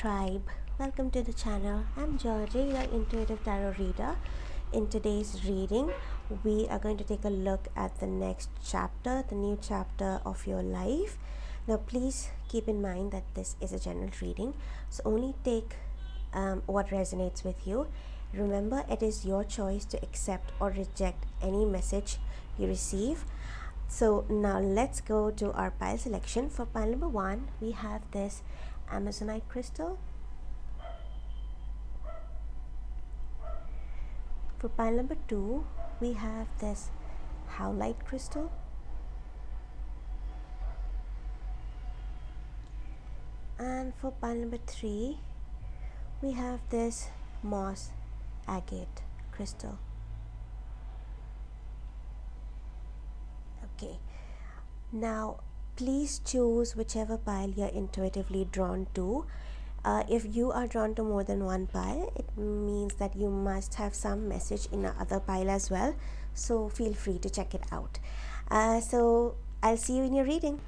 tribe, welcome to the channel. I'm Georgie, your intuitive tarot reader. In today's reading, we are going to take a look at the next chapter, the new chapter of your life. Now, please keep in mind that this is a general reading, so only take what resonates with you. Remember, it is your choice to accept or reject any message you receive. So now let's go to our pile selection. For pile number 1, we have this Amazonite crystal. For pile number 2, we have this Howlite crystal. And for pile number 3, we have this moss agate crystal. Okay, now please choose whichever pile you're intuitively drawn to. If you are drawn to more than one pile, it means that you must have some message in the other pile as well, so feel free to check it out. So I'll see you in your reading.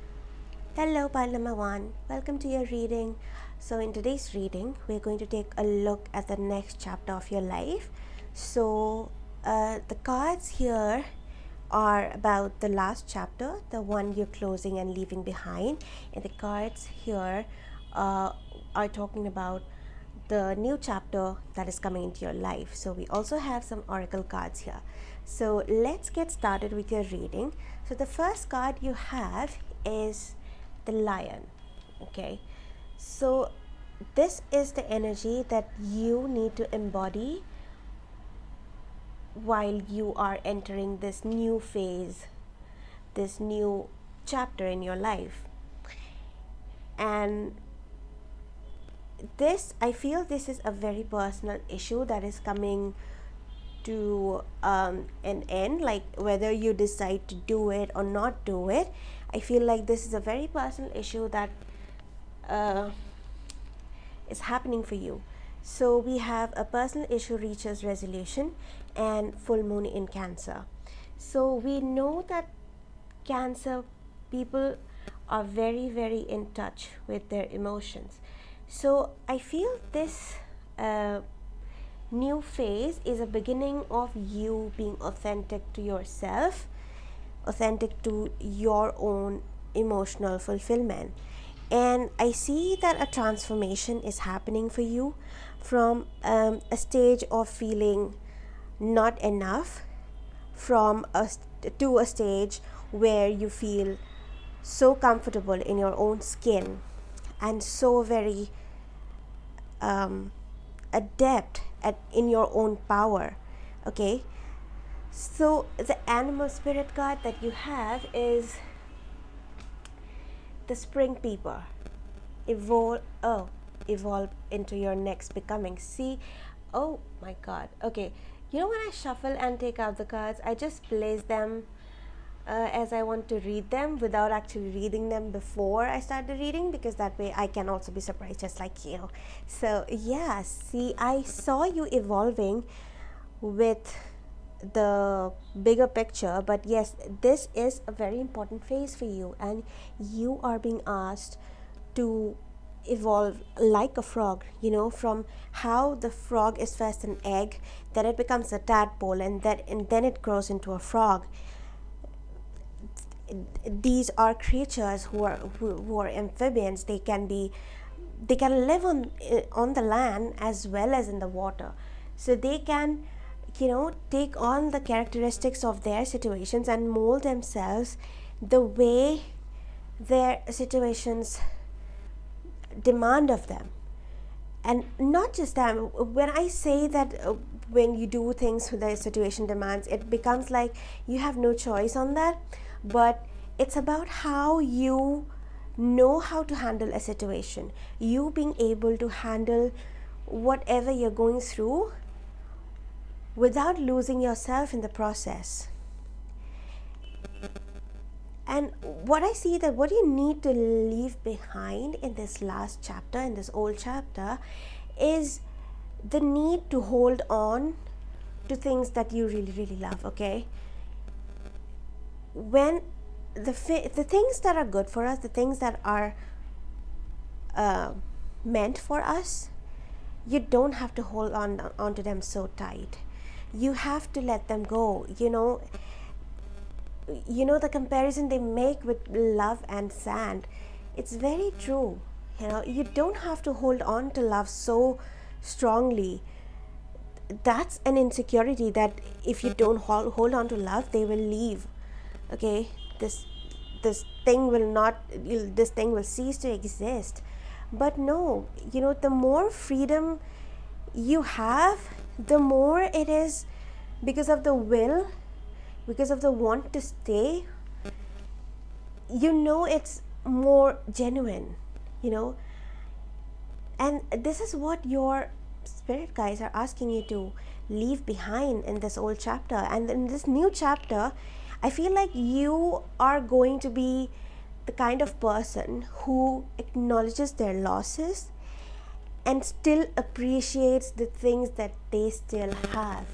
Hello pile number 1, welcome to your reading. So in today's reading, we're going to take a look at the next chapter of your life. So the cards here are about the last chapter, the one you're closing and leaving behind, and the cards here are talking about the new chapter that is coming into your life. So we also have some oracle cards here. So let's get started with your reading. So the first card you have is the lion. Okay, so this is the energy that you need to embody while you are entering this new phase, this new chapter in your life. And this, I feel this is a very personal issue that is coming to an end, like whether you decide to do it or not do it. I feel like this is a very personal issue that is happening for you. So we have a personal issue reaches resolution and full moon in Cancer. So we know that Cancer people are very, very in touch with their emotions. So I feel this new phase is a beginning of you being authentic to yourself, authentic to your own emotional fulfillment. And I see that a transformation is happening for you from a stage of feeling not enough to a stage where you feel so comfortable in your own skin and so very adept in your own power. Okay, so the animal spirit card that you have is the spring peeper. Evolve into your next becoming. See, oh my god. Okay, you know, when I shuffle and take out the cards, I just place them as I want to read them without actually reading them before I start the reading, because that way I can also be surprised just like you. So yeah, see, I saw you evolving with the bigger picture, but yes, this is a very important phase for you, and you are being asked to evolve like a frog, you know, from how the frog is first an egg, then it becomes a tadpole, and then it grows into a frog. These are creatures who are amphibians. They can live on the land as well as in the water, so they can, you know, take on the characteristics of their situations and mold themselves the way their situations demand of them. And not just that, when I say that when you do things the situation demands, it becomes like you have no choice on that, but it's about how you know how to handle a situation, you being able to handle whatever you're going through without losing yourself in the process. And what I see that what you need to leave behind in this last chapter, in this old chapter, is the need to hold on to things that you really, really love. Okay, when the things that are good for us, the things that are meant for us, you don't have to hold on to them so tight. You have to let them go. The comparison they make with love and sand, it's very true. You don't have to hold on to love so strongly. That's an insecurity, that if you don't hold on to love, they will leave. Okay, this thing will not this thing will cease to exist. But no, the more freedom you have, the more it is because of the will, because of the want to stay. It's more genuine. And this is what your spirit guides are asking you to leave behind in this old chapter. And in this new chapter, I feel like you are going to be the kind of person who acknowledges their losses and still appreciates the things that they still have.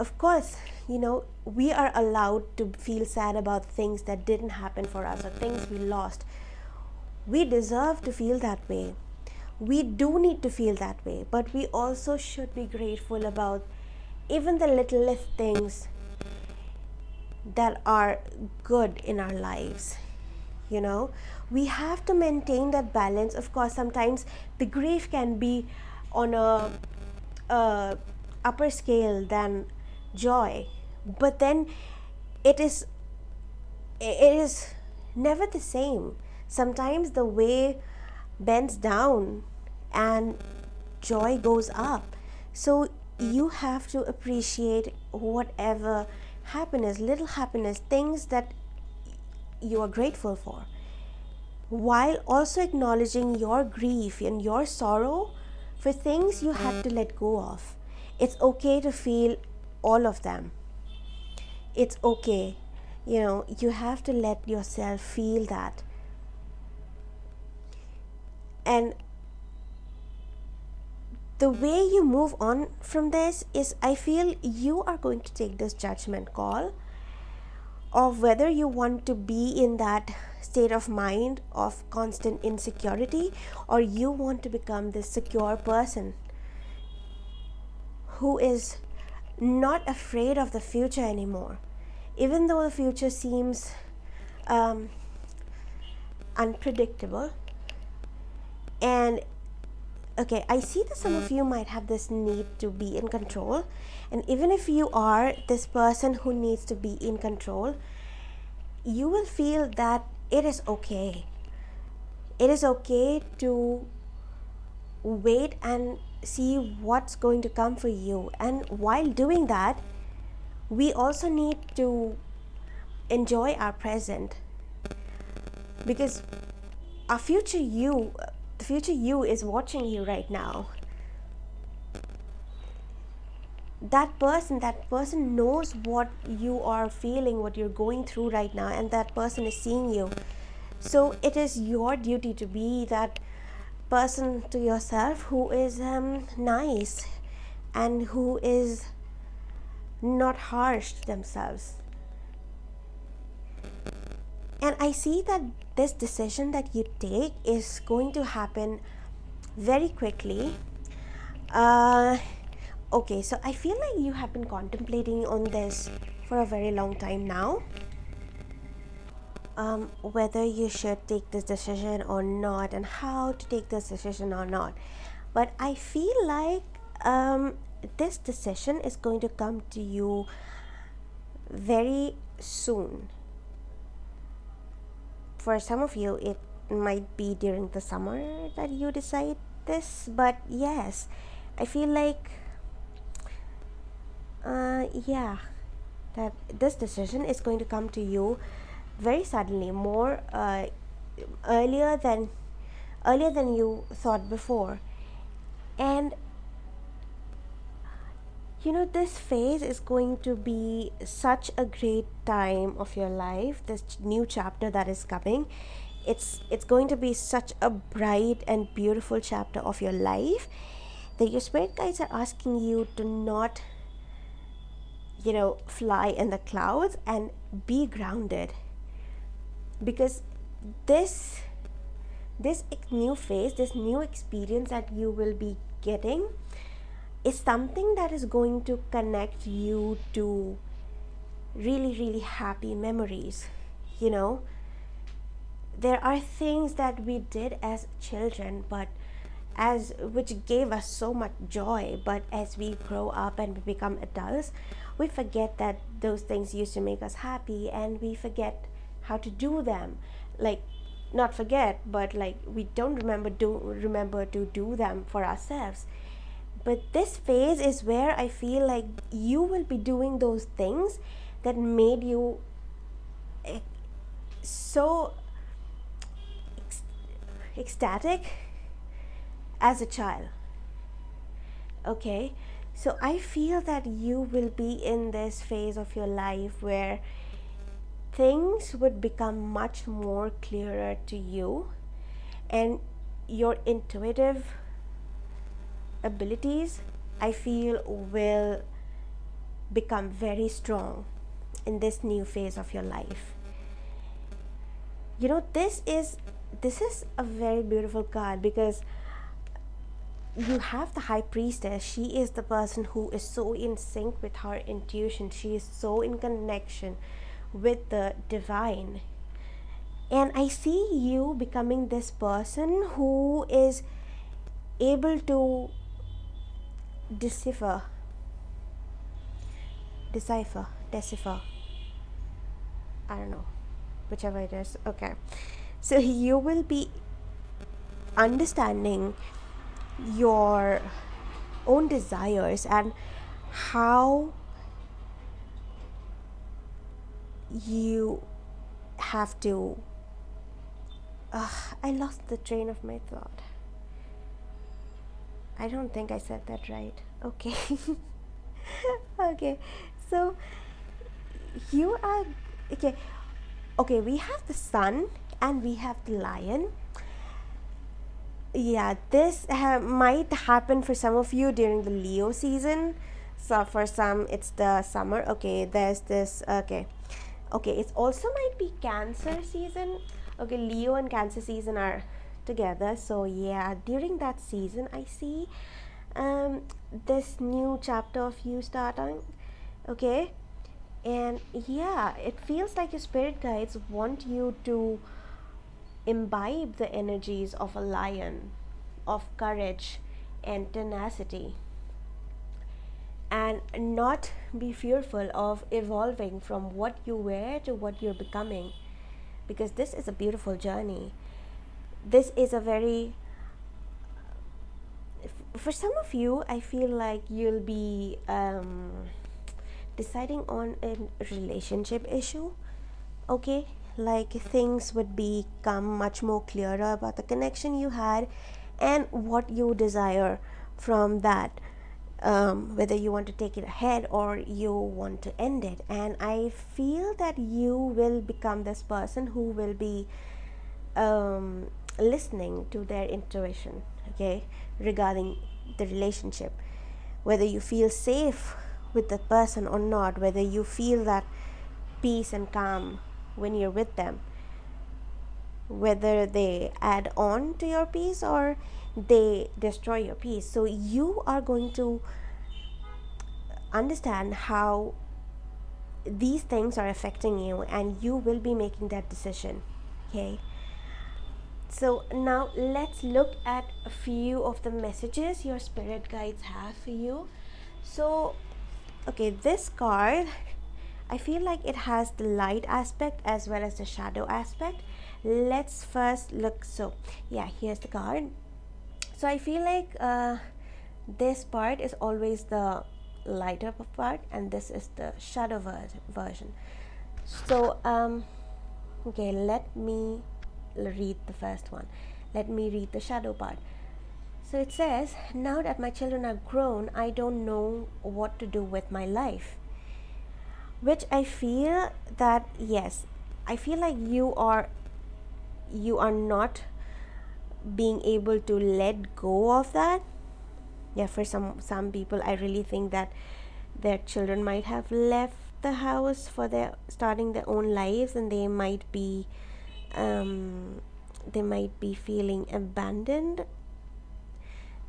Of course, we are allowed to feel sad about things that didn't happen for us or things we lost. We deserve to feel that way. We do need to feel that way, but we also should be grateful about even the littlest things that are good in our lives. We have to maintain that balance. Of course, sometimes the grief can be on a upper scale than joy, but then it is never the same. Sometimes the way bends down and joy goes up. So you have to appreciate whatever little happiness, things that you are grateful for, while also acknowledging your grief and your sorrow for things you had to let go of. It's okay to feel all of them. It's okay. You have to let yourself feel that. And the way you move on from this is, I feel you are going to take this judgment call of whether you want to be in that state of mind of constant insecurity, or you want to become this secure person who is not afraid of the future anymore, even though the future seems unpredictable. And okay, I see that some of you might have this need to be in control, and even if you are this person who needs to be in control, you will feel that it is okay. It is okay to wait and see what's going to come for you. And while doing that, we also need to enjoy our present, because the future you is watching you right now. That person knows what you are feeling, what you're going through right now, and that person is seeing you. So it is your duty to be that person to yourself who is nice and who is not harsh to themselves. And I see that this decision that you take is going to happen very quickly. Okay, so I feel like you have been contemplating on this for a very long time now. Whether you should take this decision or not, and how to take this decision or not. But I feel like this decision is going to come to you very soon. For some of you, it might be during the summer that you decide this, but yes, I feel like that this decision is going to come to you very suddenly, more earlier than you thought before. And this phase is going to be such a great time of your life. This new chapter that is coming, it's going to be such a bright and beautiful chapter of your life, that your spirit guides are asking you to not fly in the clouds and be grounded, because this this new phase, this new experience that you will be getting is something that is going to connect you to really, really happy memories. You know, there are things that we did as children, but as which gave us so much joy, but as we grow up and we become adults, we forget that those things used to make us happy, and we forget how to do them. Like, not forget, but like we don't remember to do them for ourselves. But this phase is where I feel like you will be doing those things that made you so ecstatic as a child. Okay, so I feel that you will be in this phase of your life where things would become much more clearer to you, and your intuitive abilities, I feel, will become very strong in this new phase of your life. You know, this is a very beautiful card, because you have the high priestess. She is the person who is so in sync with her intuition. She is so in connection with the divine. And I see you becoming this person who is able to decipher, decipher, I don't know, whichever it is. Okay. So you will be understanding your own desires and how you have to I lost the train of my thought. I don't think I said that right. Okay. Okay, so you are okay. Okay, we have the sun and we have the lion. Yeah, this might happen for some of you during the Leo season. So for some it's the summer. Okay, there's this. Okay, it's also might be Cancer season. Okay, Leo and Cancer season are together. So yeah, during that season I see this new chapter of you starting. Okay, and yeah, it feels like your spirit guides want you to imbibe the energies of a lion, of courage and tenacity, and not be fearful of evolving from what you were to what you're becoming, because this is a beautiful journey. This is a very, for some of you, I feel like you'll be deciding on a relationship issue. Okay, like things would become much more clearer about the connection you had and what you desire from that, whether you want to take it ahead or you want to end it. And I feel that you will become this person who will be listening to their intuition, okay, regarding the relationship, whether you feel safe with that person or not, whether you feel that peace and calm when you're with them, whether they add on to your peace or they destroy your peace. So you are going to understand how these things are affecting you, and you will be making that decision. Okay, so now let's look at a few of the messages your spirit guides have for you. So okay, this card, I feel like it has the light aspect as well as the shadow aspect. Let's first look. So yeah, here's the card. So I feel like this part is always the lighter part, and this is the shadow version. So okay, let me read the first one. Let me read the shadow part. So it says, now that my children are grown, I don't know what to do with my life. Which I feel that, yes, I feel like you are not being able to let go of that. Yeah, for some people, I really think that their children might have left the house for their starting their own lives, and they might be they might be feeling abandoned,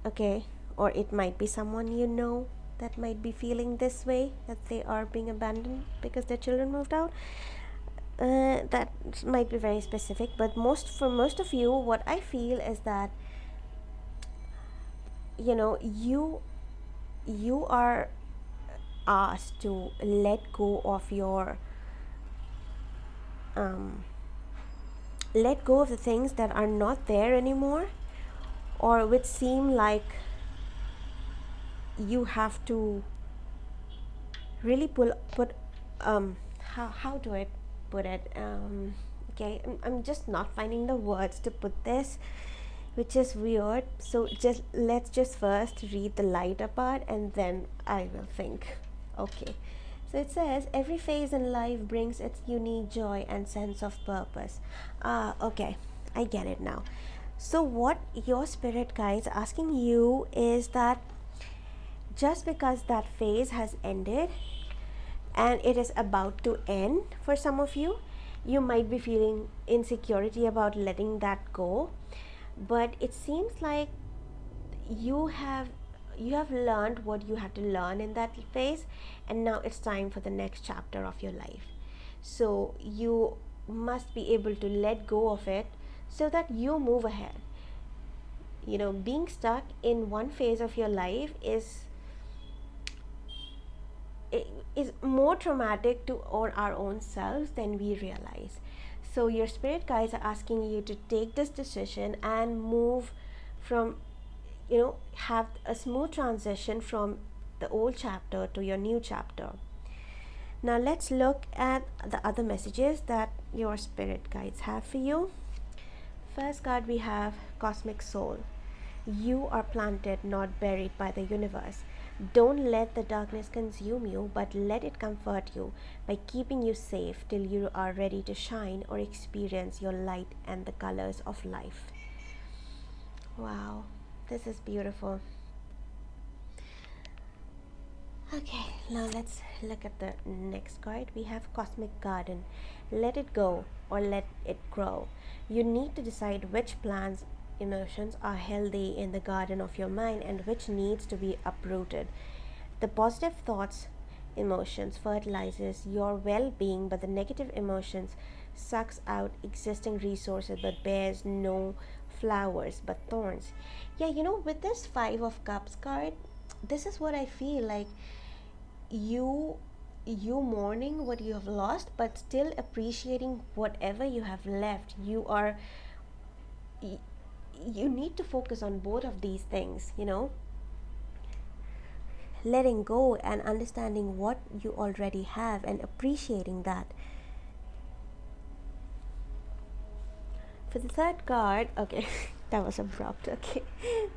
okay, or it might be someone you know that might be feeling this way, that they are being abandoned because their children moved out. That might be very specific, but most of you, what I feel is that you are asked to let go of your um, let go of the things that are not there anymore, or which seem like you have to really put how do I put it, okay, I'm just not finding the words to put this, which is weird. So just let's just first read the lighter part and then I will think. Okay, so it says every phase in life brings its unique joy and sense of purpose. Okay, I get it now. So what your spirit guides asking you is that just because that phase has ended and it is about to end for some of you, you might be feeling insecurity about letting that go, but it seems like you have you have learned what you had to learn in that phase, and now it's time for the next chapter of your life. So you must be able to let go of it so that you move ahead. Being stuck in one phase of your life is more traumatic to our own selves than we realize. So your spirit guides are asking you to take this decision and move from, have a smooth transition from the old chapter to your new chapter. Now let's look at the other messages that your spirit guides have for you. First card we have Cosmic Soul. You are planted, not buried by the universe. Don't let the darkness consume you, but let it comfort you by keeping you safe till you are ready to shine or experience your light and the colors of life. Wow, this is beautiful. Okay, now let's look at the next card. We have Cosmic Garden. Let it go or let it grow. You need to decide which plants, emotions are healthy in the garden of your mind and which needs to be uprooted. The positive thoughts, emotions fertilizes your well-being, but the negative emotions sucks out existing resources but bears no flowers but thorns. Yeah, with this 5 of Cups card, this is what I feel like. You you mourning what you have lost but still appreciating whatever you have left. You need to focus on both of these things, letting go and understanding what you already have and appreciating that. For the third card, okay, that was abrupt. Okay,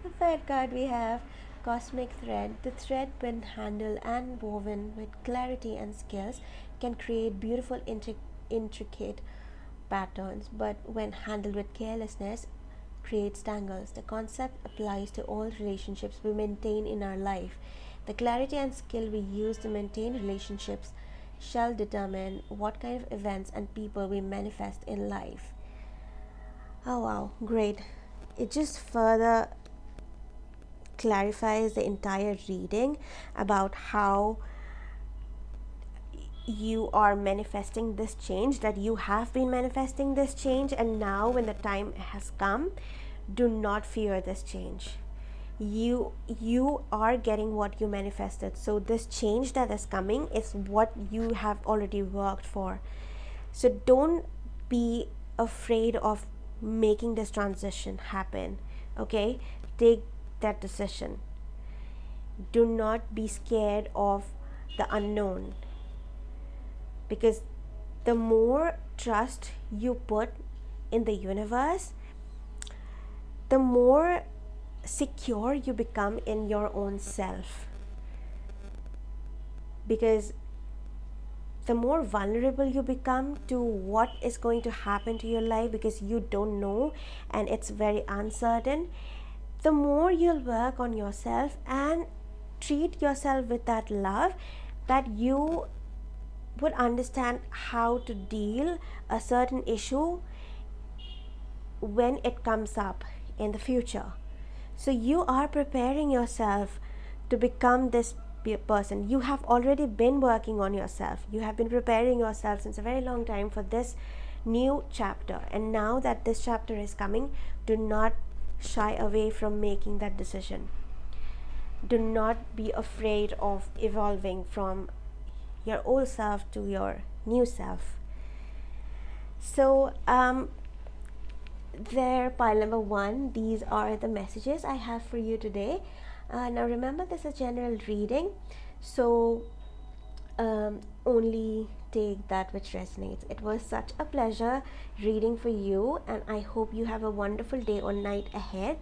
the third card we have Cosmic Thread. The thread, when handled and woven with clarity and skills, can create beautiful, intricate patterns, but when handled with carelessness, creates tangles. The concept applies to all relationships we maintain in our life. The clarity and skill we use to maintain relationships shall determine what kind of events and people we manifest in life. Oh wow, great. It just further clarifies the entire reading about how you are manifesting this change, that you have been manifesting this change, and now when the time has come, do not fear this change. You are getting what you manifested. So this change that is coming is what you have already worked for. So don't be afraid of making this transition happen. Okay, take that decision. Do not be scared of the unknown, because the more trust you put in the universe, the more secure you become in your own self, because the more vulnerable you become to what is going to happen to your life, because you don't know and it's very uncertain, the more you'll work on yourself and treat yourself with that love, that you would understand how to deal a certain issue when it comes up in the future. So you are preparing yourself to become this person. You have already been working on yourself. You have been preparing yourself since a very long time for this new chapter. And now that this chapter is coming, do not shy away from making that decision. Do not be afraid of evolving from your old self to your new self. So, there, pile number one, these are the messages I have for you today. Now remember, this is general reading, so only take that which resonates. It was such a pleasure reading for you, and I hope you have a wonderful day or night ahead.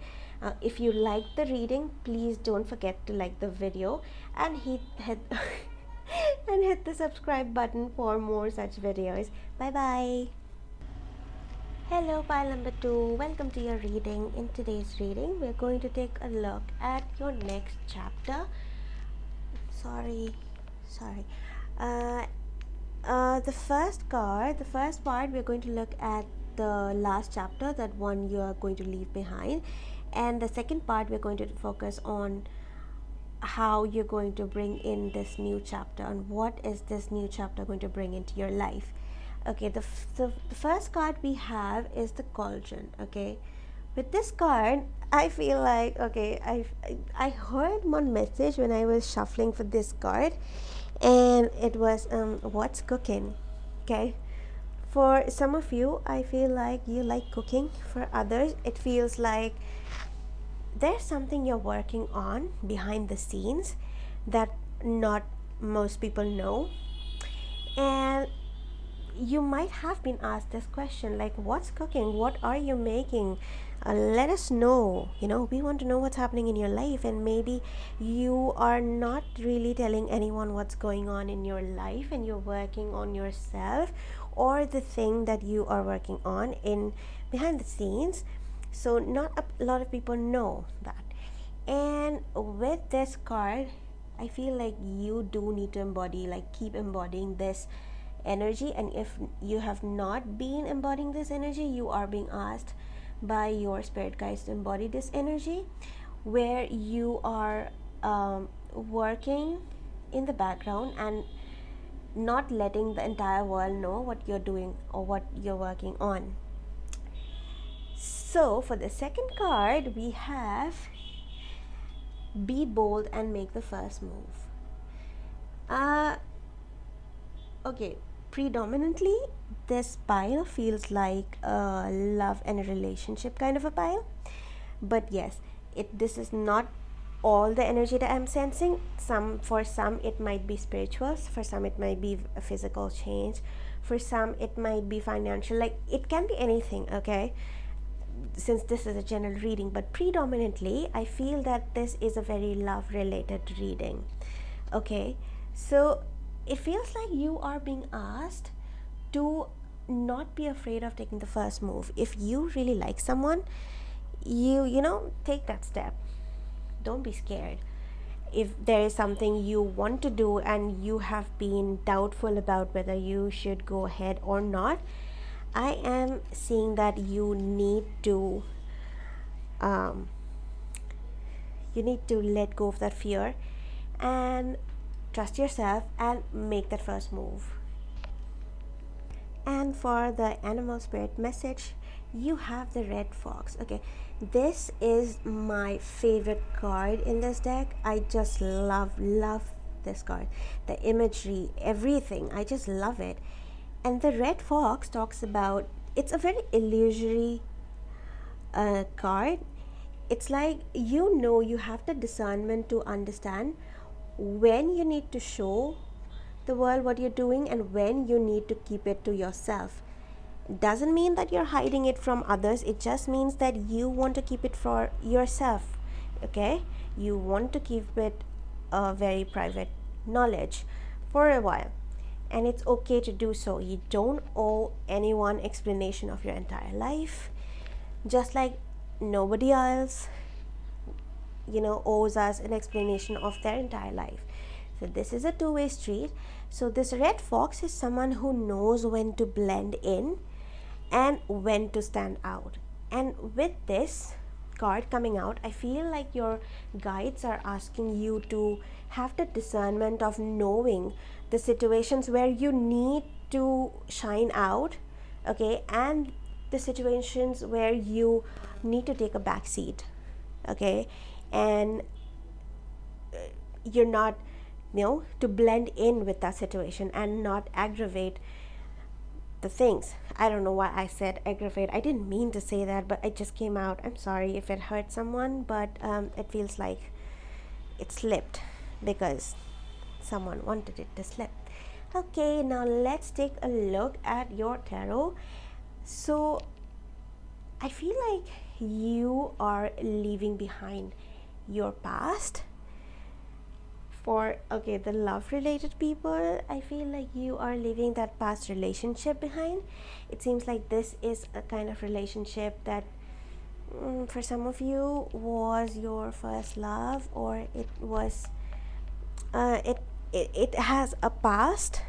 If you liked the reading, please don't forget to like the video and hit and hit the subscribe button for more such videos. Bye bye. Hello, pile number two. Welcome to your reading. In today's reading, we're going to take a look at your next chapter. Sorry. The first part, we're going to look at the last chapter, that one you are going to leave behind, and the second part, we're going to focus on how you're going to bring in this new chapter and what is this new chapter going to bring into your life. Okay, the first card we have is the cauldron. Okay, with this card, I feel like, okay, I heard one message when I was shuffling for this card, and it was what's cooking. Okay, for some of you, I feel like you like cooking. For others, it feels like there's something you're working on behind the scenes that not most people know, and you might have been asked this question, like, what's cooking, what are you making, let us know. We want to know what's happening in your life, and maybe you are not really telling anyone what's going on in your life, and you're working on yourself or the thing that you are working on in behind the scenes. So not a lot of people know that. And with this card, I feel like you do need to embody, like keep embodying this energy. And if you have not been embodying this energy, you are being asked by your spirit guides to embody this energy, where you are working in the background and not letting the entire world know what you're doing or what you're working on. So for the second card, we have be bold and make the first move. Okay, predominantly this pile feels like a love and a relationship kind of a pile, but yes, this is not all the energy that I'm sensing. For some it might be spiritual, for some it might be a physical change, for some it might be financial, like it can be anything. Okay, since this is a general reading, but predominantly I feel that this is a very love related reading. Okay, so it feels like you are being asked to not be afraid of taking the first move. If you really like someone, you take that step. Don't be scared. If there is something you want to do and you have been doubtful about whether you should go ahead or not, I am seeing that you need to let go of that fear and trust yourself and make that first move. And for the animal spirit message, you have the red fox. Okay, this is my favorite card in this deck. I just love this card, the imagery, everything. I just love it. And the red fox talks about, it's a very illusory card. It's like you have the discernment to understand when you need to show the world what you're doing and when you need to keep it to yourself. Doesn't mean that you're hiding it from others, it just means that you want to keep it for yourself. Okay, you want to keep it a very private knowledge for a while, and it's okay to do so. You don't owe anyone explanation of your entire life, just like nobody else owes us an explanation of their entire life. So this is a two-way street. So this red fox is someone who knows when to blend in and when to stand out. And with this card coming out, I feel like your guides are asking you to have the discernment of knowing the situations where you need to shine out, okay, and the situations where you need to take a back seat, okay, and you're not, to blend in with that situation and not aggravate the things. I don't know why I said aggravate. I didn't mean to say that, but it just came out. I'm sorry if it hurt someone, but it feels like it slipped because someone wanted it to slip. Okay, now let's take a look at your tarot. So I feel like you are leaving behind your past. For the love related people, I feel like you are leaving that past relationship behind. It seems like this is a kind of relationship that, for some of you, was your first love, or it was it has a past,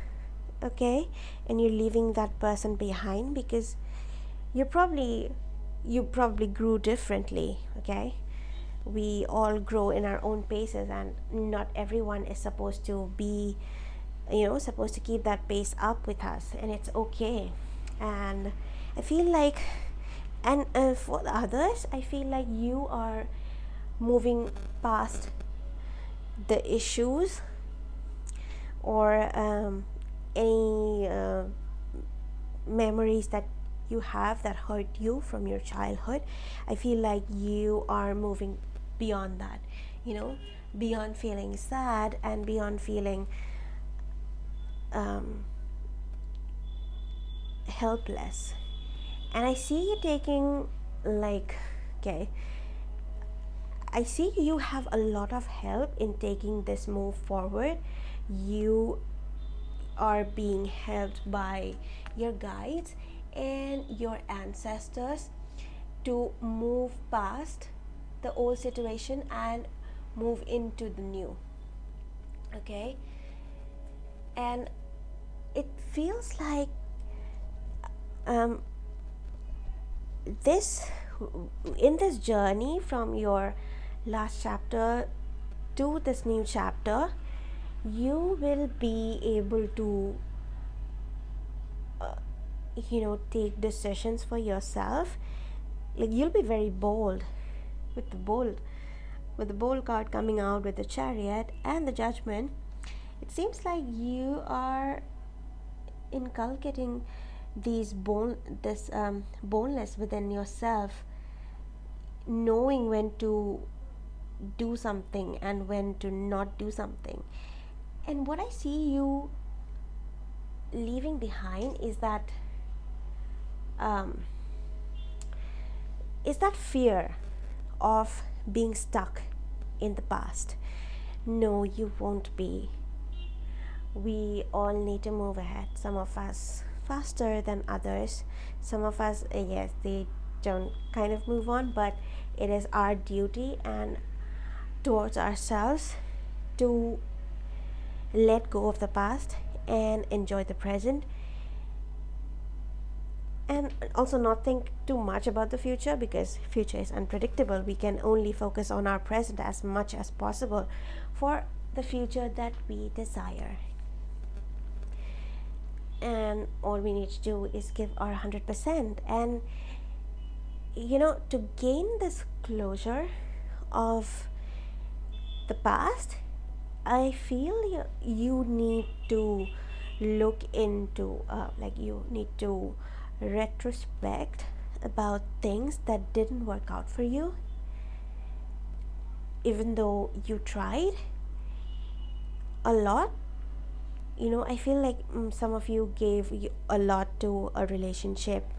okay, and you're leaving that person behind because you probably grew differently, okay. We all grow in our own paces, and not everyone is supposed to be, supposed to keep that pace up with us, and it's okay. And I feel like, and for the others, I feel like you are moving past the issues, or any memories that you have that hurt you from your childhood. I feel like you are moving beyond that, beyond feeling sad and beyond feeling helpless. And I see you taking, like, okay, I see you have a lot of help in taking this move forward. You are being helped by your guides and your ancestors to move past the old situation and move into the new, okay. And it feels like um, this in this journey from your last chapter to this new chapter, you will be able to take decisions for yourself. Like, you'll be very bold with the bold card coming out with the Chariot and the Judgment. It seems like you are inculcating this boldness within yourself, knowing when to do something and when to not do something. And what I see you leaving behind is that fear of being stuck in the past. No, you won't be. We all need to move ahead. Some of us faster than others. Some of us, yes, they don't kind of move on, but it is our duty and towards ourselves to let go of the past and enjoy the present, and also not think too much about the future, because future is unpredictable. We can only focus on our present as much as possible for the future that we desire. And all we need to do is give our 100%, and to gain this closure of the past, I feel you need to look into you need to retrospect about things that didn't work out for you, even though you tried a lot. I feel like some of you gave a lot to a relationship,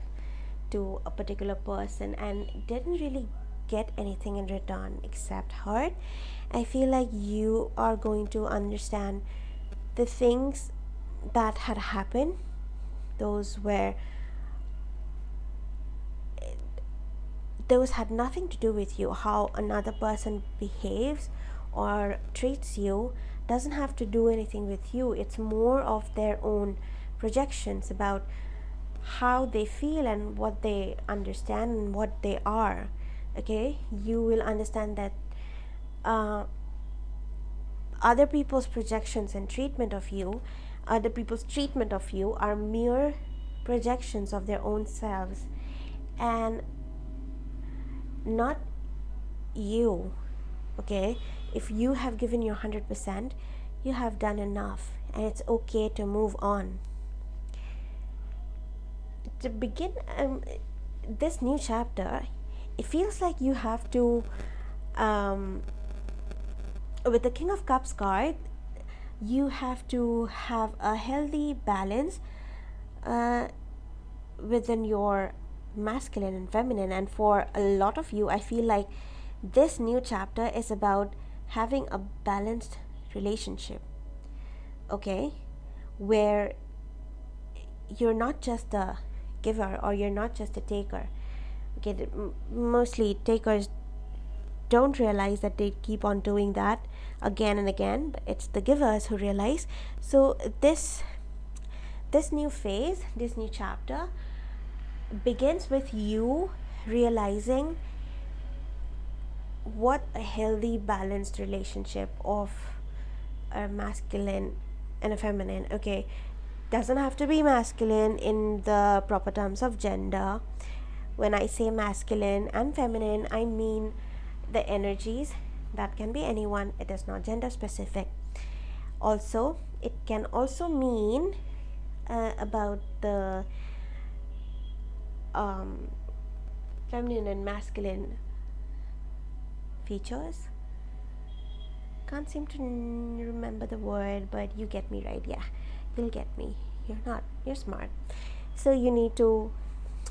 to a particular person, and didn't really get anything in return except hurt. I feel like you are going to understand the things that had happened. Those had nothing to do with you. How another person behaves or treats you doesn't have to do anything with you. It's more of their own projections about how they feel and what they understand and what they are. Okay, you will understand that uh, other people's projections and treatment of you, other people's treatment of you are mere projections of their own selves, and not you. Okay, if you have given your 100%, you have done enough, and it's okay to move on. To begin this new chapter, it feels like you have to, um, with the King of Cups card, you have to have a healthy balance uh, within your masculine and feminine. And for a lot of you, I feel like this new chapter is about having a balanced relationship, okay, where you're not just a giver or you're not just a taker. Okay, mostly takers don't realize that they keep on doing that again and again, but it's the givers who realize. So this new phase, this new chapter begins with you realizing what a healthy balanced relationship of a masculine and a feminine, okay, doesn't have to be masculine in the proper terms of gender. When I say masculine and feminine, I mean the energies. That can be anyone, it is not gender specific. Also, it can also mean about the feminine and masculine features. Can't seem to remember the word, but you get me right. Yeah, you'll get me. You're smart. So you need to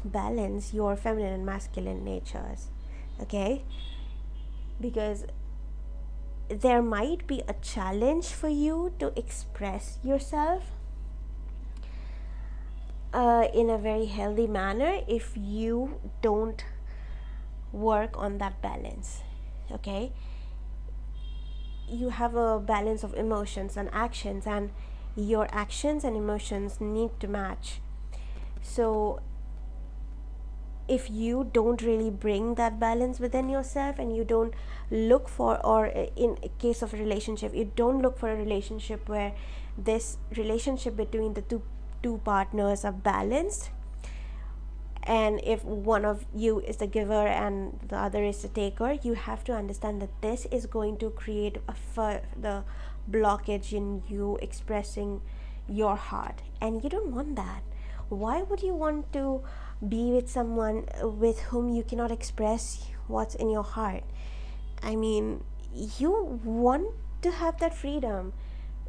balance your feminine and masculine natures, okay? Because there might be a challenge for you to express yourself in a very healthy manner if you don't work on that balance, okay? You have a balance of emotions and actions, and your actions and emotions need to match. So if you don't really bring that balance within yourself, and you don't look for, or in a case of a relationship, you don't look for a relationship where this relationship between the two partners are balanced, and if one of you is the giver and the other is the taker, you have to understand that this is going to create the blockage in you expressing your heart, and you don't want that. Why would you want to be with someone with whom you cannot express what's in your heart? I mean, you want to have that freedom.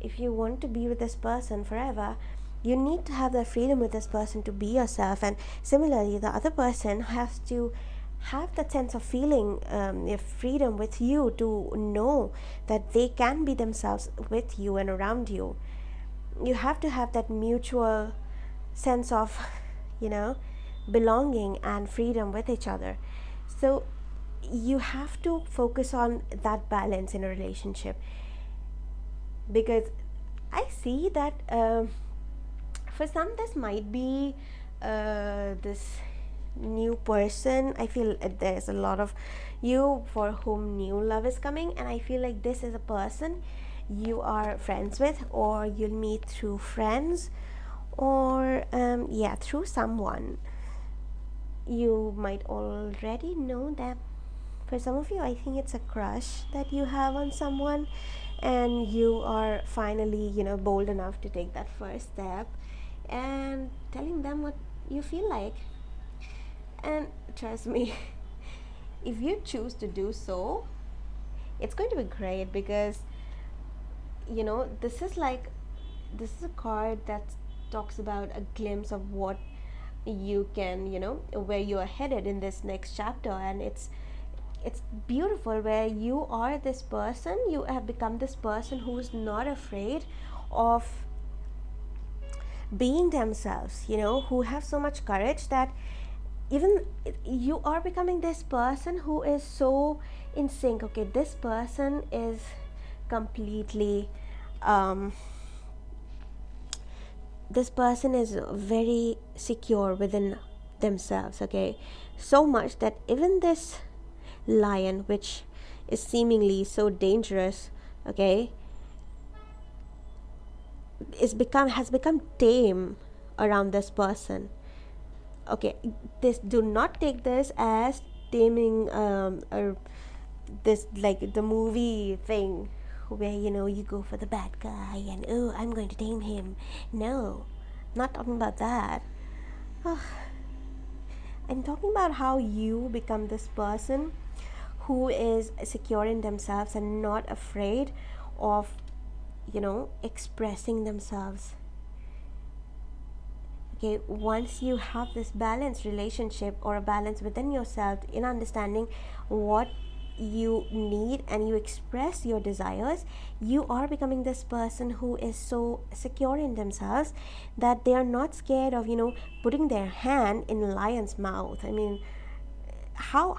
If you want to be with this person forever, you need to have that freedom with this person to be yourself. And similarly, the other person has to have that sense of feeling freedom with you, to know that they can be themselves with you and around you. You have to have that mutual sense of, you know, belonging and freedom with each other. So you have to focus on that balance in a relationship, because I see that for some this might be this new person. I feel there's a lot of you for whom new love is coming, and I feel like this is a person you are friends with, or you'll meet through friends, or through someone. You might already know them. For some of you, I think it's a crush that you have on someone, and you are finally, bold enough to take that first step and telling them what you feel like. And trust me, if you choose to do so, it's going to be great, because this is a card that talks about a glimpse of what you can, where you are headed in this next chapter. And it's beautiful, where you are this person, you have become this person who is not afraid of being themselves, who have so much courage that even you are becoming this person who is so in sync. Okay, this person is completely this person is very secure within themselves, okay, so much that even this lion, which is seemingly so dangerous, okay, has become tame around this person. Okay, this, do not take this as taming, or this like the movie thing where you go for the bad guy and, oh, I'm going to tame him. No, not talking about that. I'm talking about how you become this person who is secure in themselves and not afraid of expressing themselves. Okay, once you have this balanced relationship or a balance within yourself in understanding what you need and you express your desires, you are becoming this person who is so secure in themselves that they are not scared of putting their hand in a lion's mouth. I mean, how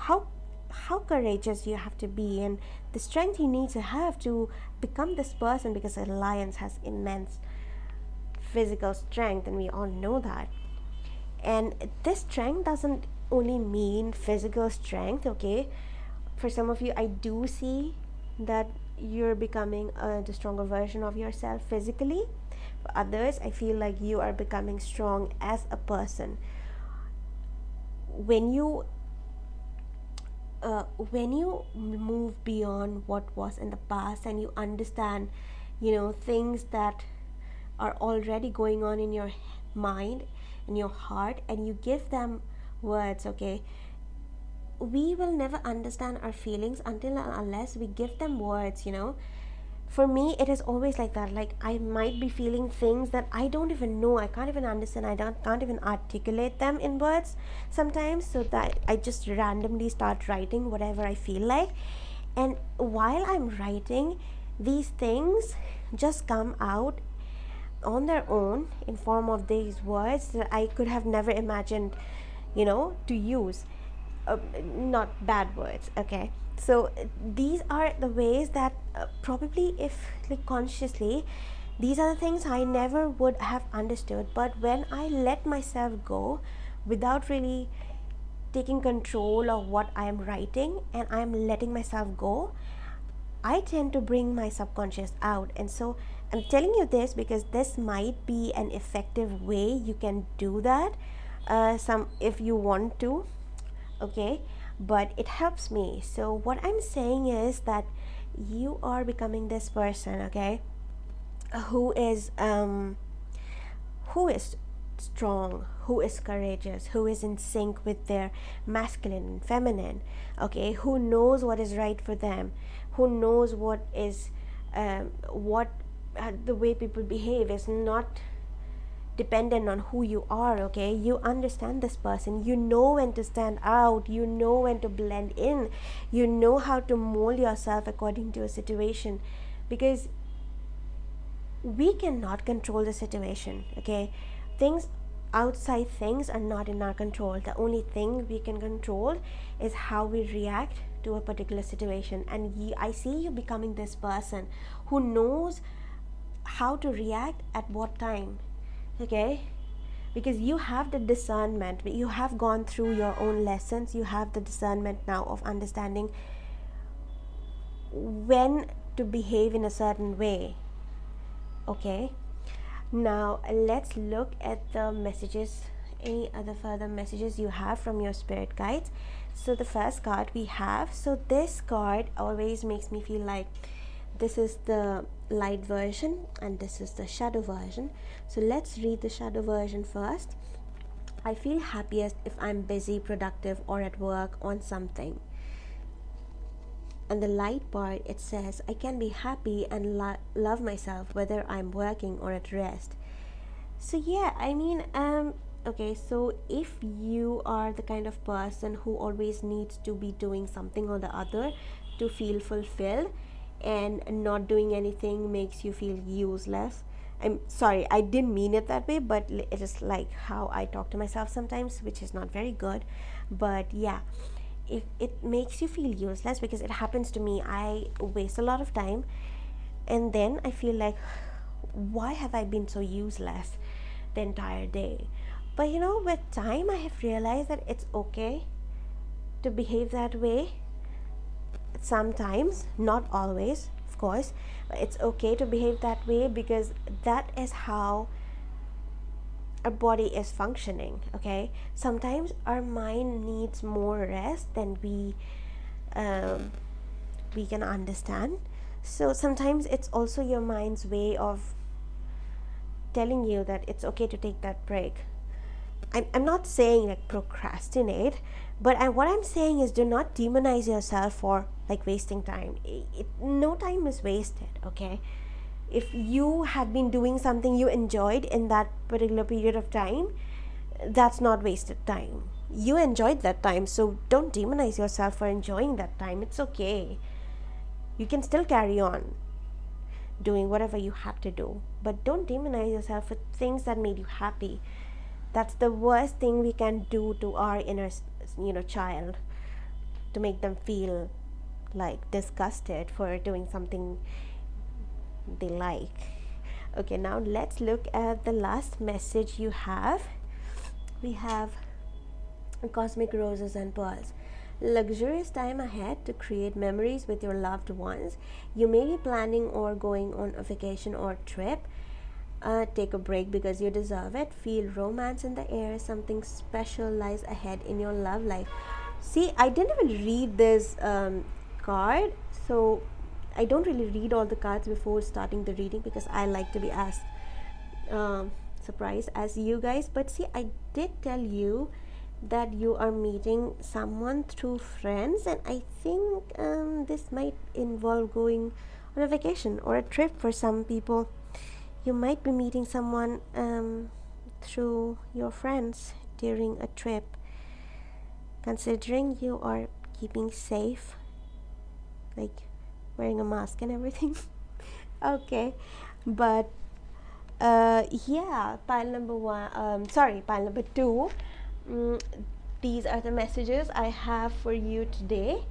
courageous you have to be, and the strength you need to have to become this person, because a lion has immense physical strength, and we all know that. And this strength doesn't only mean physical strength, okay? For some of you, I do see that you're becoming the stronger version of yourself physically. For others, I feel like you are becoming strong as a person. When you move beyond what was in the past and you understand things that are already going on in your mind, in your heart, and you give them words, okay, we will never understand our feelings until and unless we give them words. For me, it is always like that. Like, I might be feeling things that I don't even know, I can't even understand, can't even articulate them in words sometimes, so that I just randomly start writing whatever I feel like. And while I'm writing, these things just come out on their own in form of these words that I could have never imagined to use. Not bad words, okay? So these are the ways that probably, if like consciously, these are the things I never would have understood. But when I let myself go without really taking control of what I am writing, and I am letting myself go, I tend to bring my subconscious out. And so I'm telling you this because this might be an effective way you can do that, some if you want to, okay? But it helps me. So what I'm saying is that you are becoming this person, okay, who is strong, who is courageous, who is in sync with their masculine and feminine, okay, who knows what is right for them, who knows what is what the way people behave is not dependent on who you are, okay? You understand this person, you know when to stand out, you know when to blend in, you know how to mold yourself according to a situation, because we cannot control the situation, okay? Things outside things are not in our control. The only thing we can control is how we react to a particular situation. And I see you becoming this person who knows how to react at what time, okay? Because you have the discernment, you have gone through your own lessons, you have the discernment now of understanding when to behave in a certain way, okay? Now let's look at the messages, any other further messages you have from your spirit guides. So the first card we have, so this card always makes me feel like this is the light version and this is the shadow version. So let's read the shadow version first. I feel happiest if I'm busy, productive, or at work on something. And the light part, it says I can be happy and love myself whether I'm working or at rest. So yeah, I mean, okay, so if you are the kind of person who always needs to be doing something or the other to feel fulfilled, and not doing anything makes you feel useless, I'm sorry, I didn't mean it that way, but it is like how I talk to myself sometimes, which is not very good. But yeah, if it makes you feel useless, because it happens to me, I waste a lot of time and then I feel like, why have I been so useless? the entire day. But with time, I have realized that it's okay to behave that way sometimes, not always, of course, but it's okay to behave that way because that is how our body is functioning. Okay, sometimes our mind needs more rest than um, we can understand. So sometimes it's also your mind's way of telling you that it's okay to take that break. I'm not saying like procrastinate, but what I'm saying is do not demonize yourself for like wasting time. No time is wasted, okay? If you had been doing something you enjoyed in that particular period of time, that's not wasted time. You enjoyed that time, so don't demonize yourself for enjoying that time. It's okay. You can still carry on doing whatever you had to do, but don't demonize yourself for things that made you happy. That's the worst thing we can do to our inner child, to make them feel like disgusted for doing something they like. Okay, now let's look at the last message you have. We have cosmic roses and pearls. Luxurious time ahead to create memories with your loved ones. You may be planning or going on a vacation or trip. Take a break because you deserve it. Feel romance in the air. Something special lies ahead in your love life. See, I didn't even read this card, so I don't really read all the cards before starting the reading because I like to be as surprised as you guys. But see, I did tell you that you are meeting someone through friends, and I think this might involve going on a vacation or a trip for some people. You might be meeting someone through your friends during a trip. Considering you are keeping safe, like wearing a mask and everything. Okay, but yeah, pile number one, pile number two. Mm, these are the messages I have for you today.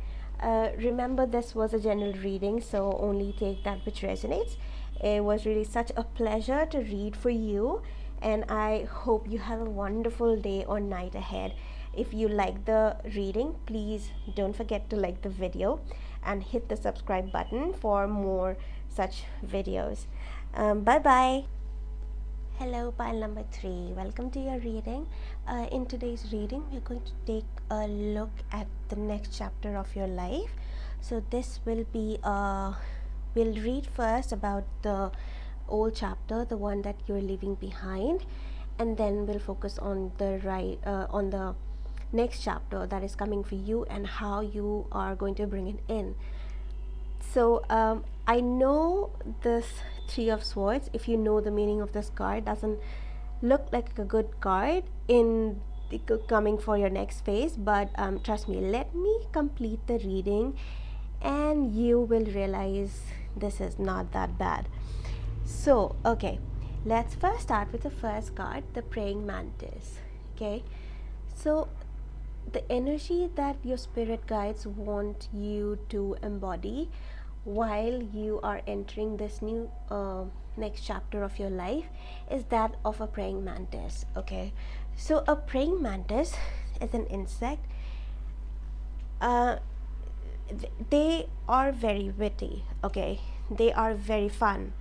Remember, this was a general reading, so only take that which resonates. It was really such a pleasure to read for you, and I hope you have a wonderful day or night ahead. If you like the reading, please don't forget to like the video and hit the subscribe button for more such videos. Bye bye. Hello, pile number three. Welcome to your reading. In today's reading, we're going to take a look at the next chapter of your life. So this will be we'll read first about the old chapter, the one that you're leaving behind, and then we'll focus on the next chapter that is coming for you and how you are going to bring it in. So I know this Three of Swords, if you know the meaning of this card, doesn't look like a good card in coming for your next phase, but trust me, let me complete the reading and you will realize this is not that bad. So okay, let's first start with the first card, the Praying Mantis. Okay, so the energy that your spirit guides want you to embody while you are entering this new next chapter of your life is that of a praying mantis. Okay, so a praying mantis is an insect. They are very witty. Okay, they are very fun.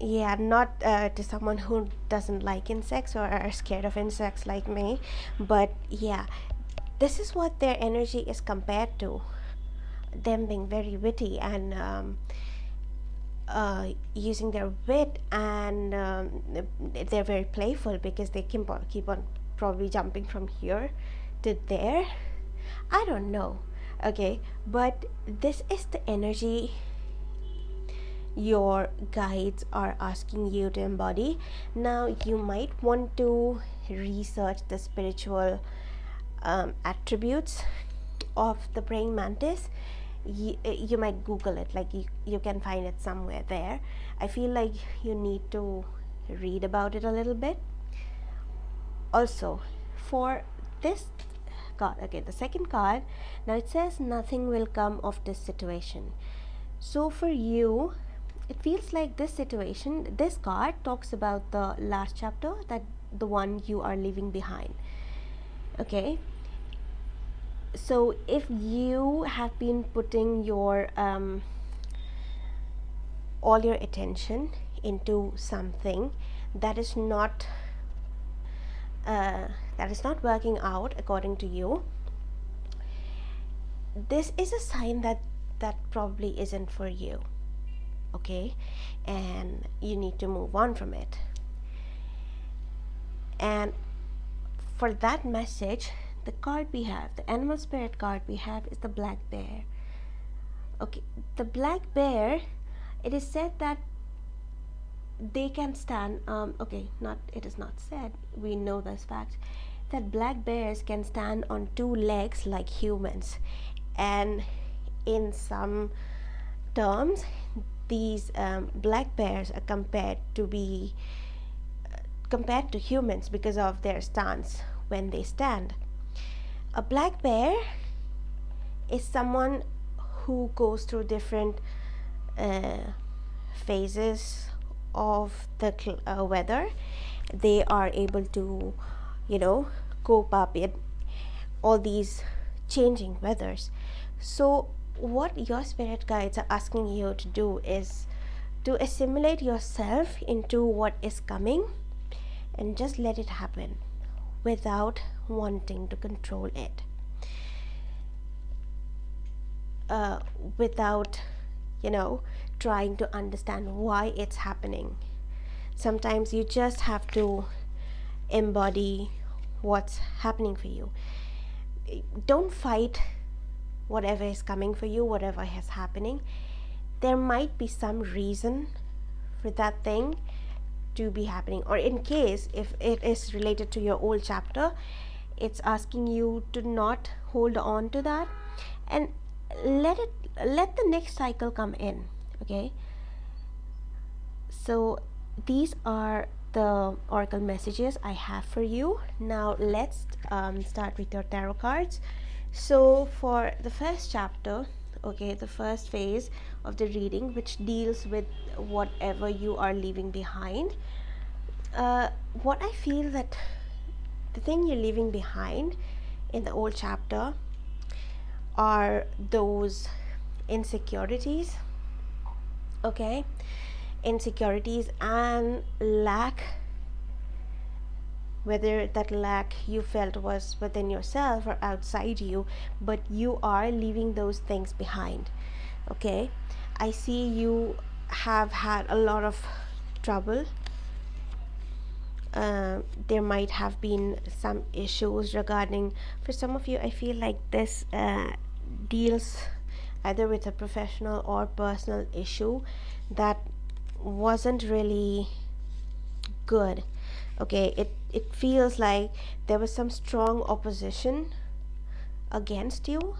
Yeah, not to someone who doesn't like insects or are scared of insects like me, but yeah, this is what their energy is compared to, them being very witty and using their wit, and they're very playful because they keep on probably jumping from here to there. I don't know. Okay, but this is the energy your guides are asking you to embody. Now, you might want to research the spiritual attributes of the praying mantis. You might Google it, like you can find it somewhere there. I feel like you need to read about it a little bit. Also, for this card, okay, the second card, now it says nothing will come of this situation. So for you, it feels like this situation, this card talks about the last chapter, that the one you are leaving behind. Okay, so if you have been putting your all your attention into something that is not uh, that is not working out according to you, this is a sign that that probably isn't for you. Okay, and you need to move on from it. And for that message, the card we have, the animal spirit card we have, is the black bear. Okay, the black bear, it is said that they can stand, okay, not, it is not said, we know this fact, that black bears can stand on two legs like humans. And in some terms, these black bears are compared to humans because of their stance when they stand. A black bear is someone who goes through different phases of the weather. They are able to, cope up in all these changing weathers. So what your spirit guides are asking you to do is to assimilate yourself into what is coming and just let it happen without wanting to control it, without trying to understand why it's happening. Sometimes you just have to embody what's happening for you. Don't fight whatever is coming for you, whatever is happening. There might be some reason for that thing to be happening, or in case if it is related to your old chapter, it's asking you to not hold on to that and let the next cycle come in. Okay, so these are the oracle messages I have for you. Now let's start with your tarot cards. So for the first chapter, okay, the first phase of the reading, which deals with whatever you are leaving behind, what I feel that the thing you're leaving behind in the old chapter are those insecurities. Okay, insecurities and lack, whether that lack you felt was within yourself or outside you, but you are leaving those things behind. Okay, I see you have had a lot of trouble. There might have been some issues regarding, for some of you I feel like this deals either with a professional or personal issue that wasn't really good. Okay, it feels like there was some strong opposition against you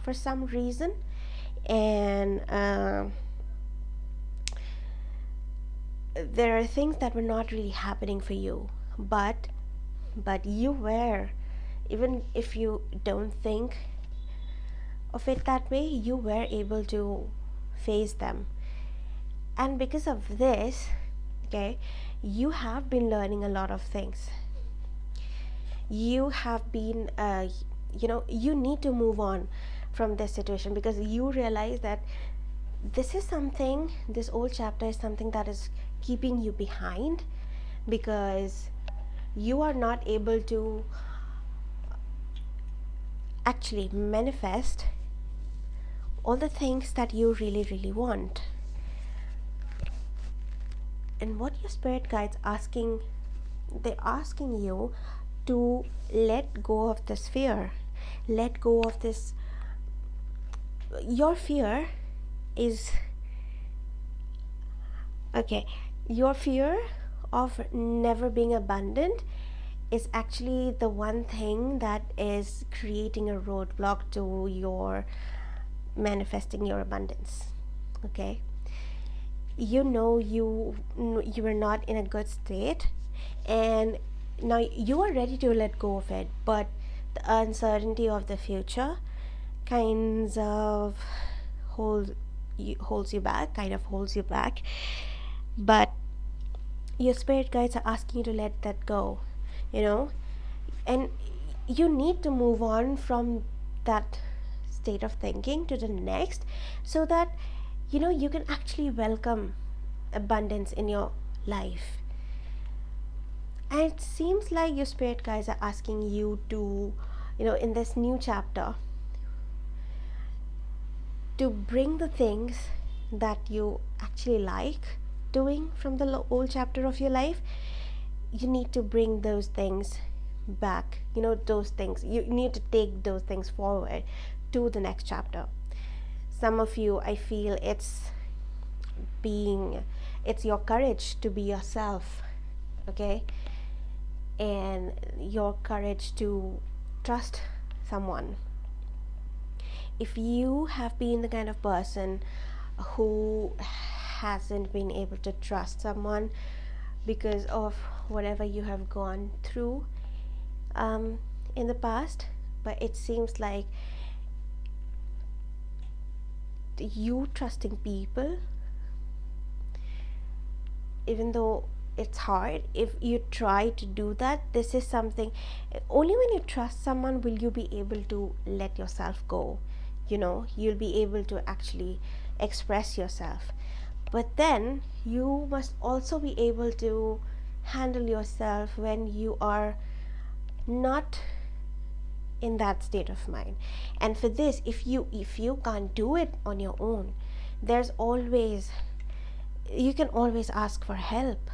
for some reason, and there are things that were not really happening for you, but you were, even if you don't think of it that way, you were able to face them. And because of this, okay, you have been learning a lot of things. You have been you need to move on from this situation because you realize that this old chapter is something that is keeping you behind, because you are not able to actually manifest all the things that you really want. And what your spirit guides they're asking you to let go of this fear, let go of this. Your fear is, okay, your fear of never being abundant is actually the one thing that is creating a roadblock to your manifesting your abundance. Okay, you are not in a good state, and now you are ready to let go of it, but the uncertainty of the future kinds of hold holds you back, kind of holds you back, but your spirit guides are asking you to let that go, you know, and you need to move on from that state of thinking to the next, so that you can actually welcome abundance in your life. And it seems like your spirit guides are asking you to, in this new chapter, to bring the things that you actually like doing from the old chapter of your life. You need to bring those things back, those things, you need to take those things forward to the next chapter. Some of you, I feel it's your courage to be yourself, okay, and your courage to trust someone. If you have been the kind of person who hasn't been able to trust someone because of whatever you have gone through in the past, but it seems like you trusting people, even though it's hard, if you try to do that, this is something, only when you trust someone will you be able to let yourself go. You'll be able to actually express yourself, but then you must also be able to handle yourself when you are not in that state of mind. And for this, if you can't do it on your own, you can always ask for help.